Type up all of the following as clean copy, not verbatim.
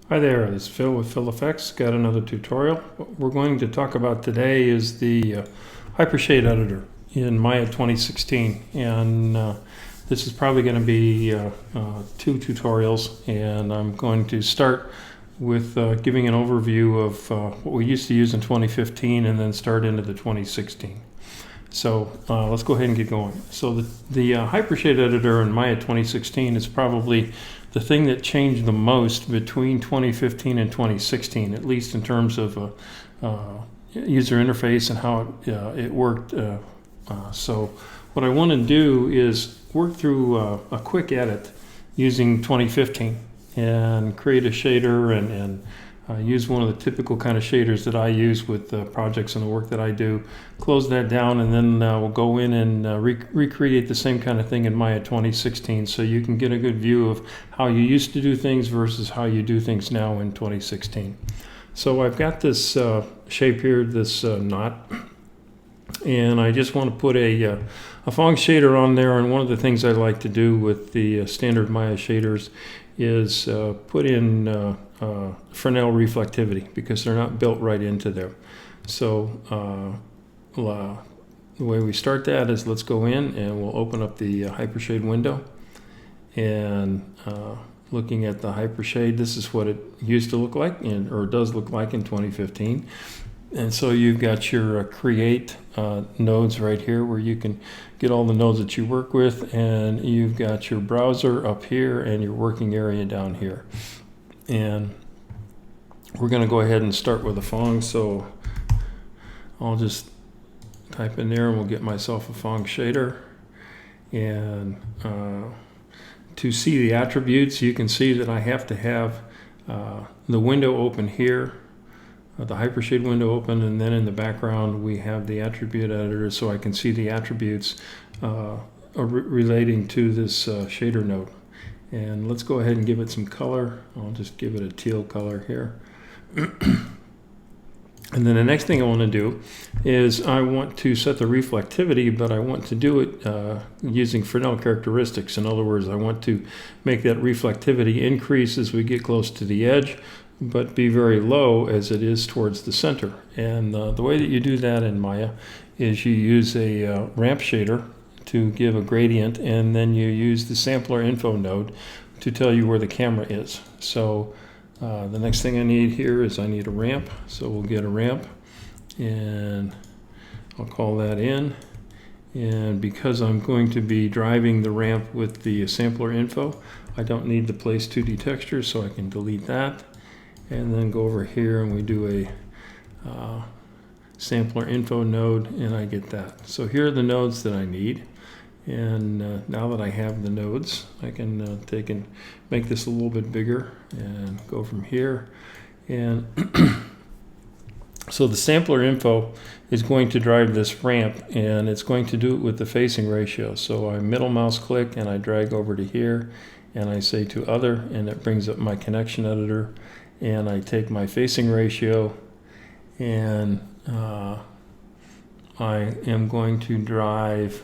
Hi there, this is Phil with Phil Effects. Got another tutorial. What we're going to talk about today is the Hypershade editor in Maya 2016, and this is probably going to be two tutorials, and I'm going to start with giving an overview of what we used to use in 2015 and then start into the 2016. So let's go ahead and get going. So the Hypershade editor in Maya 2016 is probably the thing that changed the most between 2015 and 2016, at least in terms of user interface and how it worked. So what I want to do is work through a quick edit using 2015 and create a shader and use one of the typical kind of shaders that I use with projects and the work that I do, close that down, and then we'll go in and recreate the same kind of thing in Maya 2016 so you can get a good view of how you used to do things versus how you do things now in 2016. So I've got this shape here, this knot, and I just want to put a Phong shader on there. And one of the things I like to do with the standard Maya shaders is put in Fresnel reflectivity, because they're not built right into there. So the way we start that is, let's go in and we'll open up the Hypershade window, and looking at the Hypershade, this is what it used to look like, or does look like in 2015. And so you've got your create nodes right here where you can get all the nodes that you work with, and you've got your browser up here and your working area down here. And we're going to go ahead and start with a Phong, so I'll just type in there and we'll get myself a Phong shader. And to see the attributes, you can see that I have to have the window open here, the Hypershade window open, and then in the background we have the attribute editor, so I can see the attributes relating to this shader node. And let's go ahead and give it some color. I'll just give it a teal color here. And then the next thing I want to do is I want to set the reflectivity, but I want to do it using Fresnel characteristics. In other words, I want to make that reflectivity increase as we get close to the edge, but be very low as it is towards the center. And the way that you do that in Maya is you use a ramp shader to give a gradient, and then you use the sampler info node to tell you where the camera is. So the next thing I need here is I need a ramp, so we'll get a ramp, and I'll call that in. And because I'm going to be driving the ramp with the sampler info, I don't need the place 2D texture, so I can delete that. And then go over here and we do a sampler info node, and I get that. So here are the nodes that I need. And now that I have the nodes, I can take and make this a little bit bigger and go from here. And so the sampler info is going to drive this ramp, and it's going to do it with the facing ratio. So I middle mouse click and I drag over to here, and I say to other, and it brings up my connection editor. And I take my facing ratio, and I am going to drive,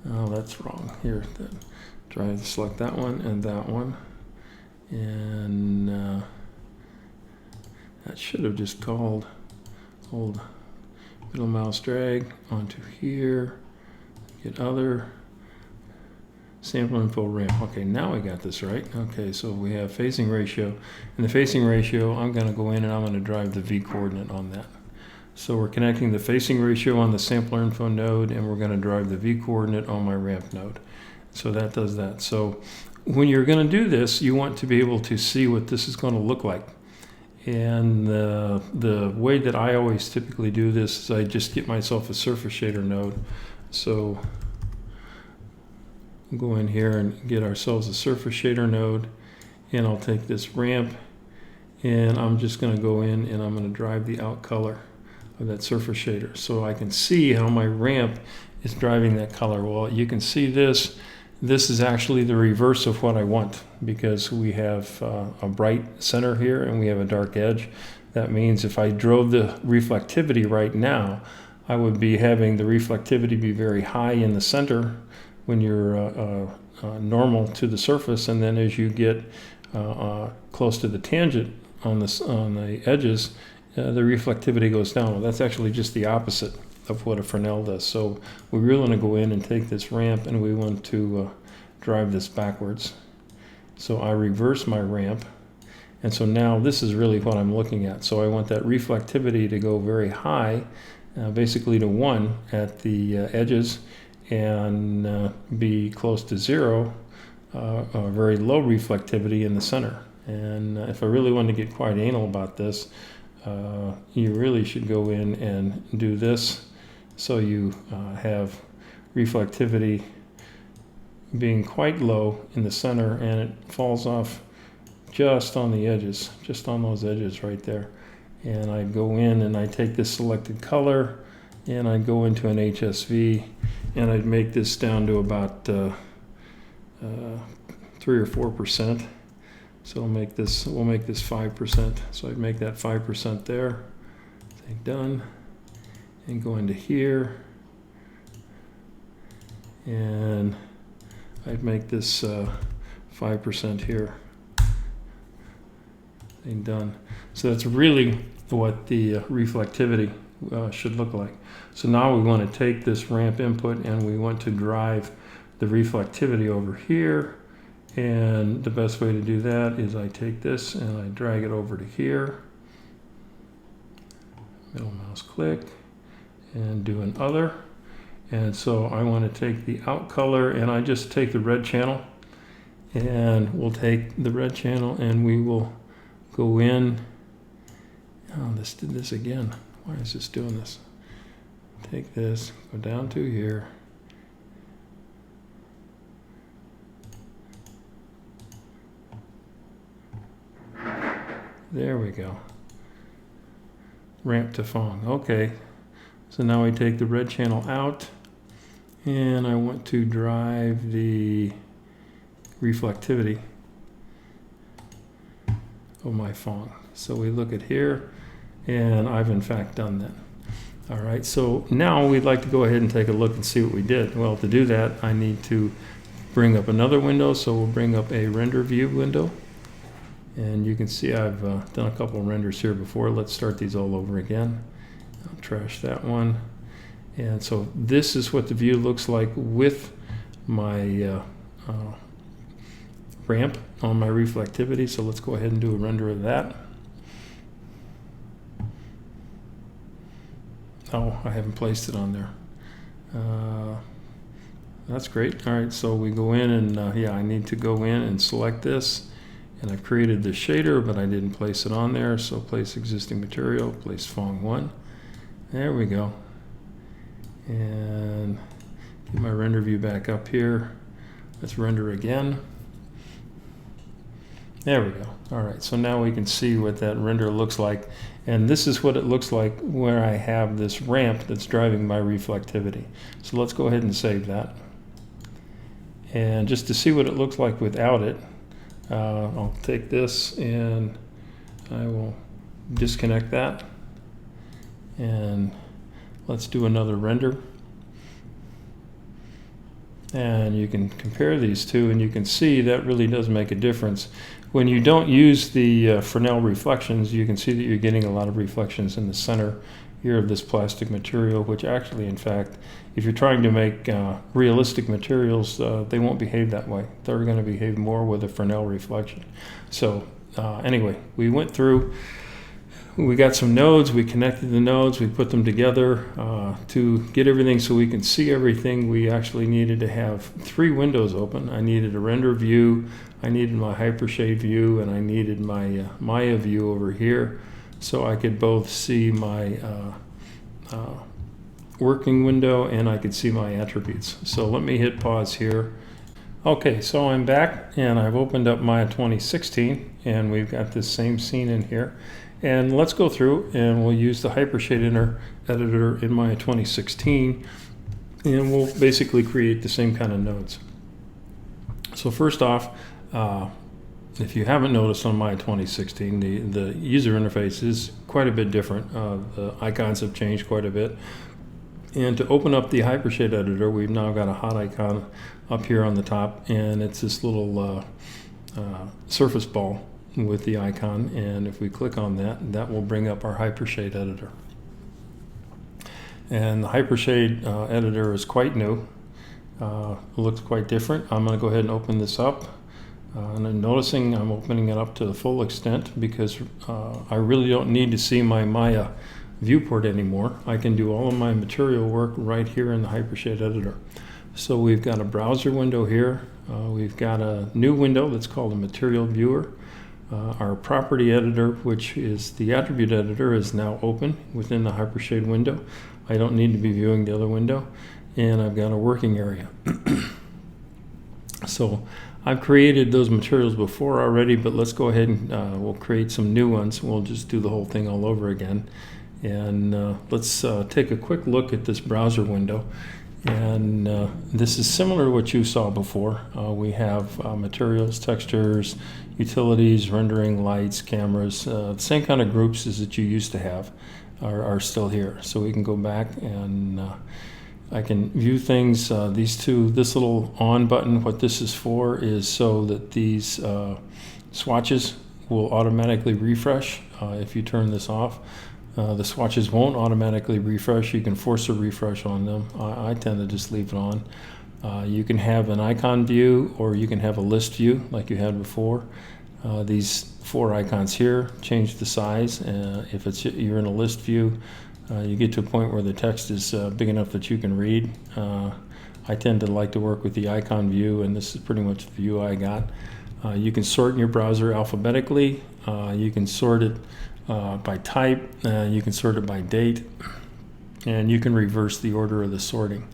oh, that's wrong here, select that one and that one, and that should have just called, hold middle mouse drag onto here, get other, sample info ramp. Okay, now I got this right. Okay, so we have facing ratio. In the facing ratio, I'm going to go in and I'm going to drive the V coordinate on that. So we're connecting the facing ratio on the sampler info node, and we're going to drive the V coordinate on my ramp node. So that does that. So when you're going to do this, you want to be able to see what this is going to look like. And the way that I always typically do this is I just get myself a surface shader node. So we'll go in here and get ourselves a surface shader node, and I'll take this ramp, and I'm just going to go in and I'm going to drive the out color of that surface shader so I can see how my ramp is driving that color. Well, you can see this is actually the reverse of what I want, because we have a bright center here and we have a dark edge. That means if I drove the reflectivity right now, I would be having the reflectivity be very high in the center when you're normal to the surface, and then as you get close to the tangent on the edges, the reflectivity goes down. Well, that's actually just the opposite of what a Fresnel does. So we really want to go in and take this ramp and we want to drive this backwards. So I reverse my ramp, and so now this is really what I'm looking at. So I want that reflectivity to go very high, basically to 1 at the edges, and be close to 0, very low reflectivity in the center. And if I really want to get quite anal about this, you really should go in and do this, so you have reflectivity being quite low in the center, and it falls off just on the edges, just on those edges right there. And I go in and I take this selected color and I go into an HSV, and I'd make this down to about 3 or 4%. So we'll make this 5%. So I'd make that 5% there. Say done, and go into here, and I'd make this 5% here. And done. So that's really what the reflectivity should look like. So now we want to take this ramp input and we want to drive the reflectivity over here. And the best way to do that is I take this and I drag it over to here. Middle mouse click and do an other. And so I want to take the out color, and I just take the red channel, and we'll take the red channel and we will go in. Oh, this did this again. Why is this doing this? Take this, go down to here. There we go. Ramp to Fong. Okay. So now we take the red channel out, and I want to drive the reflectivity of my Fong. So we look at here, and I've in fact done that. All right, so now we'd like to go ahead and take a look and see what we did. Well, to do that, I need to bring up another window, so we'll bring up a render view window. And you can see I've done a couple of renders here before. Let's start these all over again. I'll trash that one. And so this is what the view looks like with my ramp on my reflectivity. So let's go ahead and do a render of that. Oh, I haven't placed it on there. That's great. All right, so we go in and yeah, I need to go in and select this. And I've created the shader, but I didn't place it on there. So place existing material, place Fong 1. There we go. And get my render view back up here. Let's render again. There we go. All right, so now we can see what that render looks like. And this is what it looks like where I have this ramp that's driving my reflectivity. So let's go ahead and save that. And just to see what it looks like without it, I'll take this and I will disconnect that. And let's do another render. And you can compare these two, and you can see that really does make a difference. When you don't use the Fresnel reflections, you can see that you're getting a lot of reflections in the center here of this plastic material, which actually, in fact, if you're trying to make realistic materials, they won't behave that way. They're going to behave more with a Fresnel reflection. So anyway, we went through, we got some nodes, we connected the nodes, we put them together to get everything so we can see everything. We actually needed to have 3 windows open. I needed a render view, I needed my Hypershade view, and I needed my Maya view over here, so I could both see my working window and I could see my attributes. So let me hit pause here. Okay, so I'm back and I've opened up Maya 2016 and we've got this same scene in here. And let's go through and we'll use the Hypershade editor in Maya 2016, and we'll basically create the same kind of nodes. So first off, if you haven't noticed on Maya 2016, the user interface is quite a bit different. The icons have changed quite a bit. And to open up the Hypershade editor, we've now got a hot icon up here on the top, and it's this little surface ball with the icon, and if we click on that, that will bring up our Hypershade editor. And the Hypershade editor is quite new. It looks quite different. I'm going to go ahead and open this up. And I'm noticing I'm opening it up to the full extent because I really don't need to see my Maya viewport anymore. I can do all of my material work right here in the Hypershade editor. So we've got a browser window here. We've got a new window that's called a material viewer. Our property editor, which is the attribute editor, is now open within the Hypershade window. I don't need to be viewing the other window. And I've got a working area. So I've created those materials before already, but let's go ahead and we'll create some new ones. We'll just do the whole thing all over again. And let's take a quick look at this browser window. And this is similar to what you saw before. We have materials, textures, utilities, rendering, lights, cameras. The same kind of groups as that you used to have are still here. So we can go back and I can view things. This little on button, what this is for is so that these swatches will automatically refresh if you turn this off. The swatches won't automatically refresh. You can force a refresh on them. I tend to just leave it on. You can have an icon view, or you can have a list view like you had before. These 4 icons here change the size. If you're in a list view, you get to a point where the text is big enough that you can read. I tend to like to work with the icon view, and this is pretty much the view I got. You can sort in your browser alphabetically. You can sort it by type, you can sort it by date, and you can reverse the order of the sorting.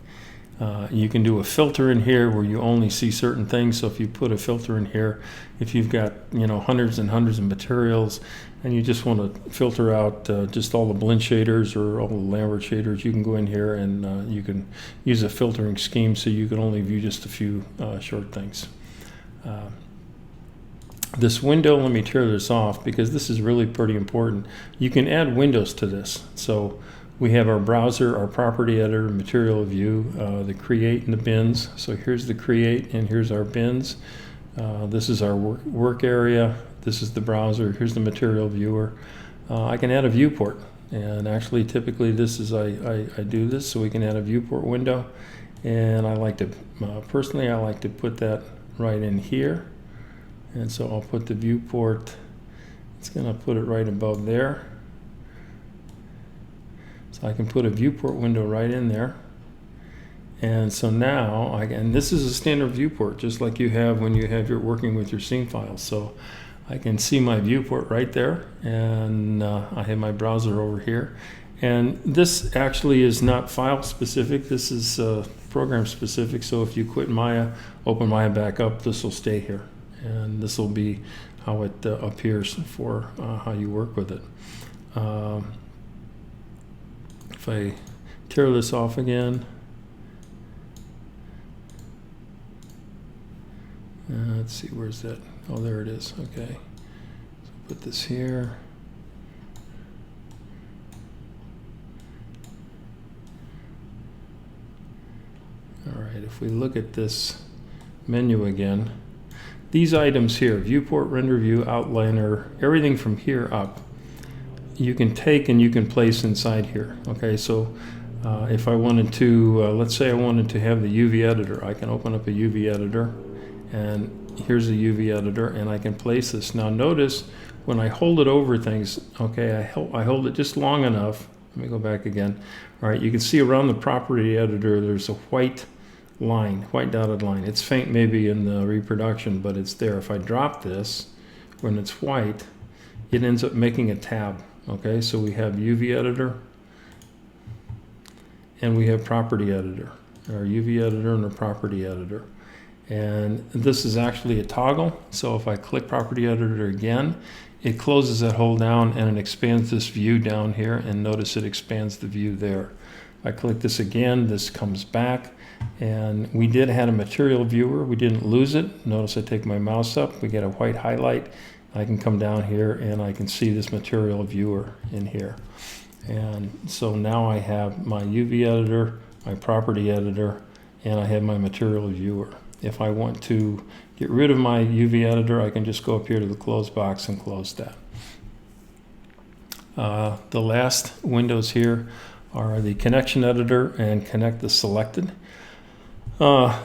You can do a filter in here where you only see certain things. So if you put a filter in here, if you've got hundreds and hundreds of materials and you just want to filter out just all the blend shaders or all the Lambert shaders, you can go in here and you can use a filtering scheme so you can only view just a few short things. This window, let me tear this off because this is really pretty important. You can add windows to this. So we have our browser, our property editor, material view, the create and the bins. So here's the create and here's our bins. This is our work area. This is the browser. Here's the material viewer. I can add a viewport. And actually typically this is, I do this so we can add a viewport window. And I like to, personally I like to put that right in here. And so I'll put the viewport, it's going to put it right above there. So I can put a viewport window right in there. And so now, and this is a standard viewport, just like you have when you're working with your scene files. So I can see my viewport right there, and I have my browser over here. And this actually is not file specific, this is program specific. So if you quit Maya, open Maya back up, this will stay here. And this will be how it appears for how you work with it. If I tear this off again, let's see, where's that? Oh, there it is. Okay, so put this here. All right, if we look at this menu again, these items here, viewport, render view, outliner, everything from here up, you can take and you can place inside here. Okay, so if I wanted to, let's say I wanted to have the UV editor, I can open up a UV editor, and here's the UV editor, and I can place this. Now notice when I hold it over things, okay, I hold it just long enough. Let me go back again. All right, you can see around the property editor there's a white line, white dotted line. It's faint maybe in the reproduction, but it's there. If I drop this, when it's white, it ends up making a tab. Okay, so we have UV editor and we have property editor, our UV editor and our property editor. And this is actually a toggle. So if I click property editor again, it closes that hole down and it expands this view down here, and notice it expands the view there. If I click this again, this comes back. And we did have a material viewer, we didn't lose it. Notice I take my mouse up, we get a white highlight. I can come down here and I can see this material viewer in here. And so now I have my UV editor, my property editor, and I have my material viewer. If I want to get rid of my UV editor, I can just go up here to the close box and close that. The last windows here are the connection editor and connect the selected.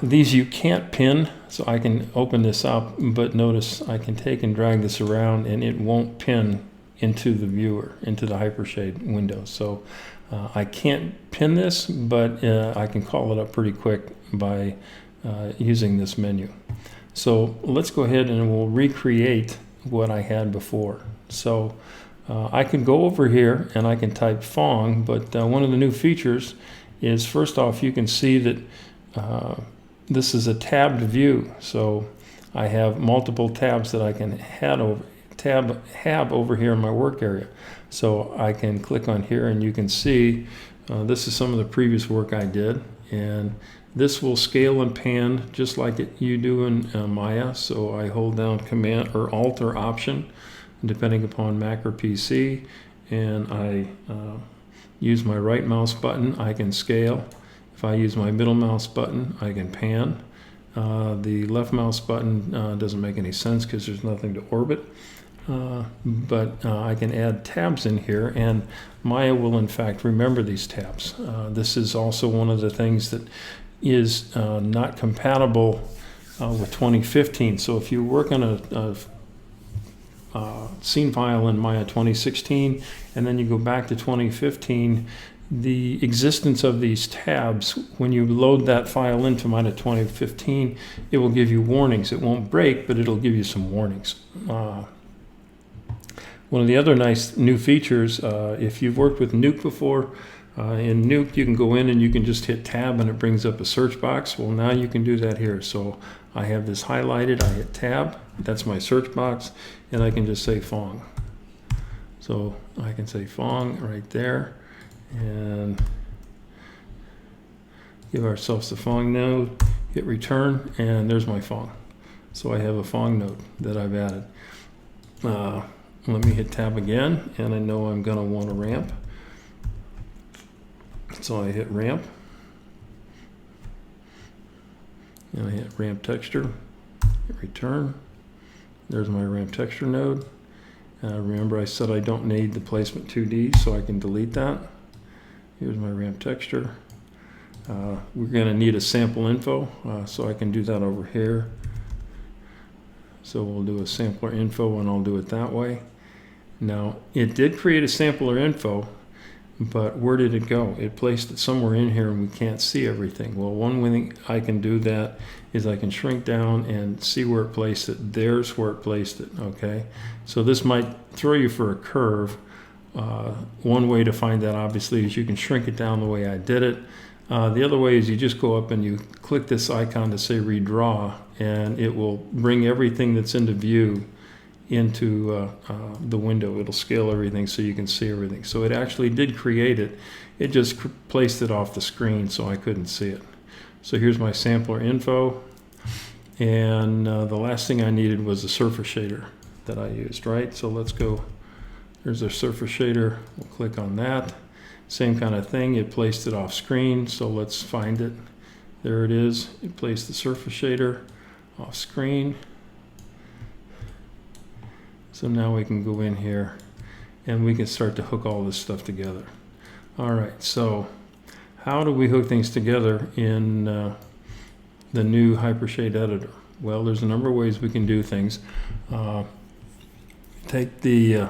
These you can't pin, so I can open this up, but notice I can take and drag this around and it won't pin into the viewer, into the Hypershade window. So I can't pin this, but I can call it up pretty quick by using this menu. So let's go ahead and we'll recreate what I had before. So I can go over here and I can type Fong, but one of the new features is, first off, you can see that this is a tabbed view. So I have multiple tabs that I can have over here in my work area. So I can click on here and you can see this is some of the previous work I did, and this will scale and pan just like you do in Maya. So I hold down Command or Alt or Option depending upon Mac or PC, and I use my right mouse button, I can scale. If I use my middle mouse button, I can pan. The left mouse button doesn't make any sense because there's nothing to orbit. But I can add tabs in here, and Maya will in fact remember these tabs. This is also one of the things that is not compatible with 2015. So if you work on a scene file in Maya 2016 and then you go back to 2015, the existence of these tabs, when you load that file into Maya 2015, it will give you warnings. It won't break, but it'll give you some warnings. One of the other nice new features, if you've worked with Nuke before, in Nuke you can go in and you can just hit tab and it brings up a search box. Well, now you can do that here. So I have this highlighted, I hit tab, that's my search box, and I can just say Fong. So I can say Fong right there and give ourselves the Fong node, hit return, and there's my Fong. So I have a Fong node that I've added. Let me hit tab again, and I know I'm going to want a ramp. So I hit ramp, and I hit ramp texture, hit return. There's my ramp texture node. Remember I said I don't need the placement 2D, so I can delete that. Here's my ramp texture. We're going to need a sample info, so I can do that over here. So we'll do a sampler info, and I'll do it that way. Now, it did create a sampler info, but where did it go? It placed it somewhere in here and we can't see everything. Well, one thing I can do that is I can shrink down and see where it placed it. There's where it placed it, okay? So this might throw you for a curve. One way to find that, obviously, is you can shrink it down the way I did it. The other way is you just go up and you click this icon to say redraw, and it will bring everything that's into view into the window. It'll scale everything so you can see everything. So it actually did create it. It just placed it off the screen so I couldn't see it. So here's my sampler info, and the last thing I needed was a surface shader that I used, right? So let's go. There's our surface shader. We'll click on that. Same kind of thing. It placed it off screen, so let's find it. There it is. It placed the surface shader off screen. So now we can go in here and we can start to hook all this stuff together. All right, so how do we hook things together in the new Hypershade editor? Well, there's a number of ways we can do things. Take the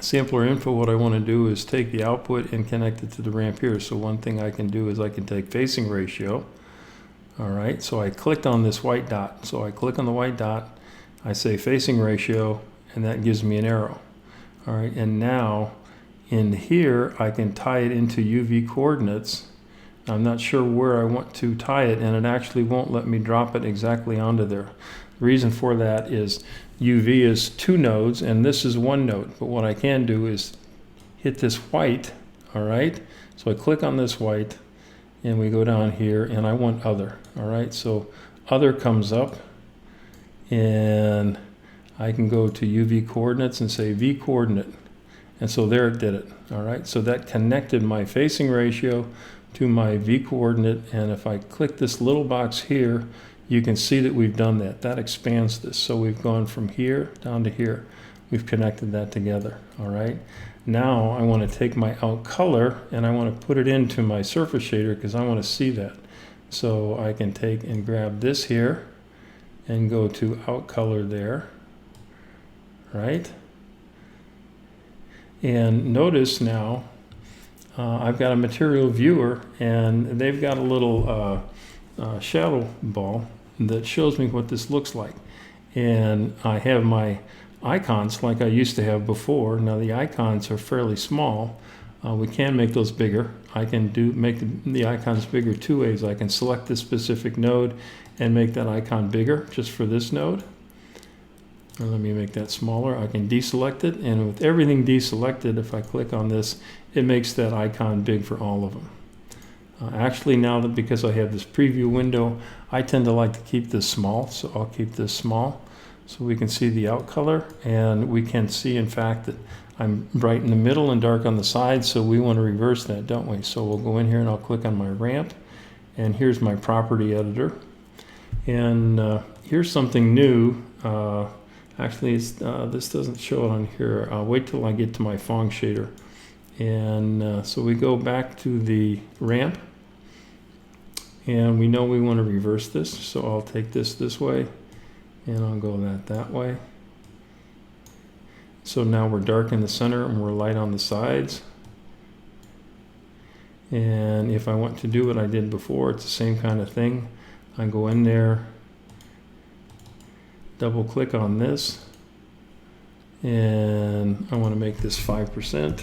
sampler info. What I want to do is take the output and connect it to the ramp here. So one thing I can do is I can take facing ratio. All right, so I clicked on this white dot. So I click on the white dot, I say facing ratio, and that gives me an arrow. All right, and now in here I can tie it into UV coordinates. I'm not sure where I want to tie it, and it actually won't let me drop it exactly onto there. The reason for that is UV is 2 nodes and this is 1 node. But what I can do is hit this white, all right? So I click on this white and we go down here and I want other, all right? So other comes up, and I can go to UV coordinates and say V coordinate. And so there it did it, all right? So that connected my facing ratio to my V coordinate, and if I click this little box here, you can see that we've done that. That expands this. So we've gone from here down to here. We've connected that together, all right? Now I want to take my out color and I want to put it into my surface shader because I want to see that. So I can take and grab this here and go to out color there, right? And notice now I've got a material viewer and they've got a little shadow ball that shows me what this looks like. And I have my icons like I used to have before. Now the icons are fairly small. We can make those bigger. I can make the icons bigger two ways. I can select this specific node and make that icon bigger just for this node. And let me make that smaller. I can deselect it, and with everything deselected, if I click on this, it makes that icon big for all of them. Actually, now that because I have this preview window, I tend to like to keep this small, so I'll keep this small so we can see the out color, and we can see in fact that I'm bright in the middle and dark on the sides, so we want to reverse that, don't we? So we'll go in here and I'll click on my ramp, and here's my property editor. And here's something new. Actually, this doesn't show it on here. I'll wait till I get to my Phong shader. And so we go back to the ramp, and we know we want to reverse this, so I'll take this way, and I'll go that way. So now we're dark in the center and we're light on the sides. And if I want to do what I did before, it's the same kind of thing. I go in there, double click on this, and I want to make this 5%.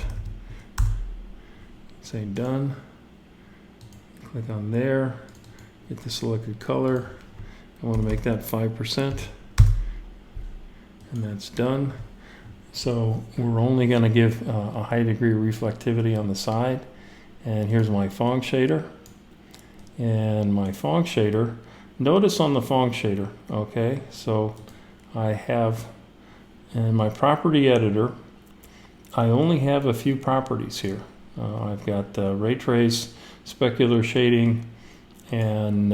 Say done. Click on there, get the selected color. I want to make that 5%, and that's done. So we're only going to give a high degree of reflectivity on the side. And here's my Phong shader. And my Phong shader, notice on the Phong shader, okay, so I have in my property editor, I only have a few properties here. I've got ray trace, specular shading, and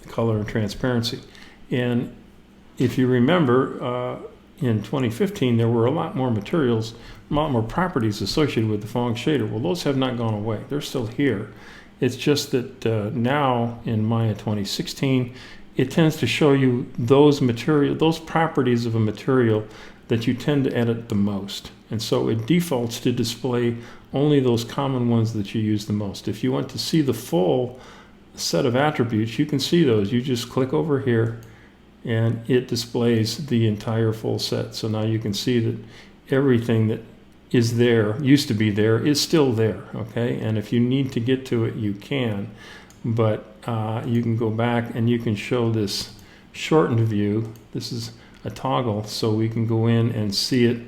color and transparency. And if you remember, in 2015, there were a lot more materials, a lot more properties associated with the Phong shader. Well, those have not gone away. They're still here. It's just that now in Maya 2016, it tends to show you those properties of a material that you tend to edit the most. And so it defaults to display only those common ones that you use the most. If you want to see the full set of attributes, you can see those. You just click over here and it displays the entire full set. So now you can see that everything that is there, used to be there, is still there, okay? And if you need to get to it, you can. But you can go back and you can show this shortened view. This is a toggle, so we can go in and see it,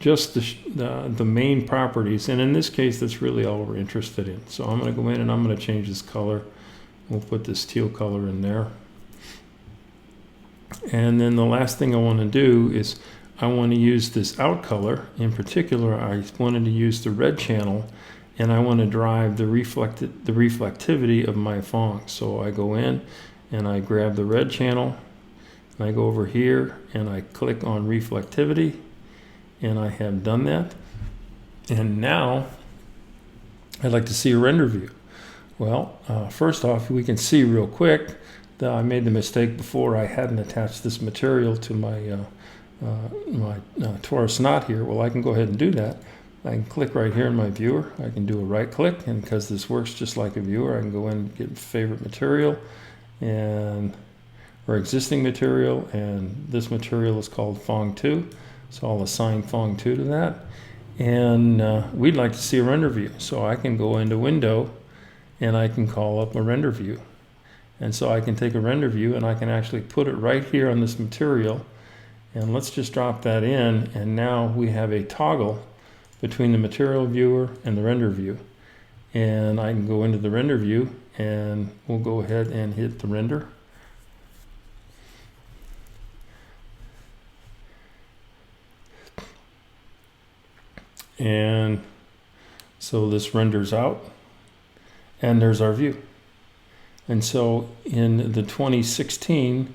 just the main properties. And in this case, that's really all we're interested in. So I'm going to go in and I'm going to change this color. We'll put this teal color in there. And then the last thing I want to do is I want to use this out color. In particular, I wanted to use the red channel, and I want to drive the reflectivity of my Phong. So I go in and I grab the red channel, and I go over here and I click on reflectivity, and I have done that. And now I'd like to see a render view. Well, first off, we can see real quick that I made the mistake before. I hadn't attached this material to my torus knot here. Well, I can go ahead and do that. I can click right here in my viewer. I can do a right click, and because this works just like a viewer, I can go in and get favorite material or existing material, and this material is called Phong 2. So I'll assign Phong 2 to that. And we'd like to see a render view. So I can go into Window and I can call up a render view. And so I can take a render view and I can actually put it right here on this material. And let's just drop that in, and now we have a toggle between the material viewer and the render view. And I can go into the render view and we'll go ahead and hit the render. And so this renders out. and there's our view. And so in the 2016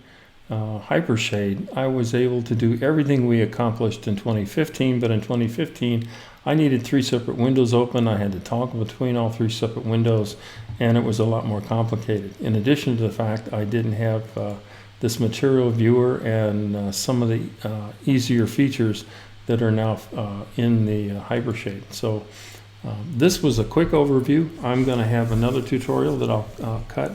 Hypershade, I was able to do everything we accomplished in 2015, but in 2015 I needed 3 separate windows open. I had to toggle between all 3 separate windows, and it was a lot more complicated. In addition to the fact I didn't have this material viewer and some of the easier features that are now in the Hypershade. So this was a quick overview. I'm going to have another tutorial that I'll cut,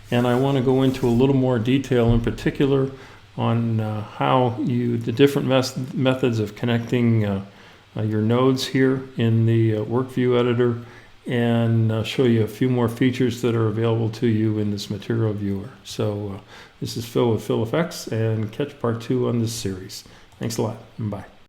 and I want to go into a little more detail, in particular on how the different methods of connecting your nodes here in the work view editor, and show you a few more features that are available to you in this material viewer. So this is Phil with Phil Effects, and catch part 2 on this series. Thanks a lot, and bye.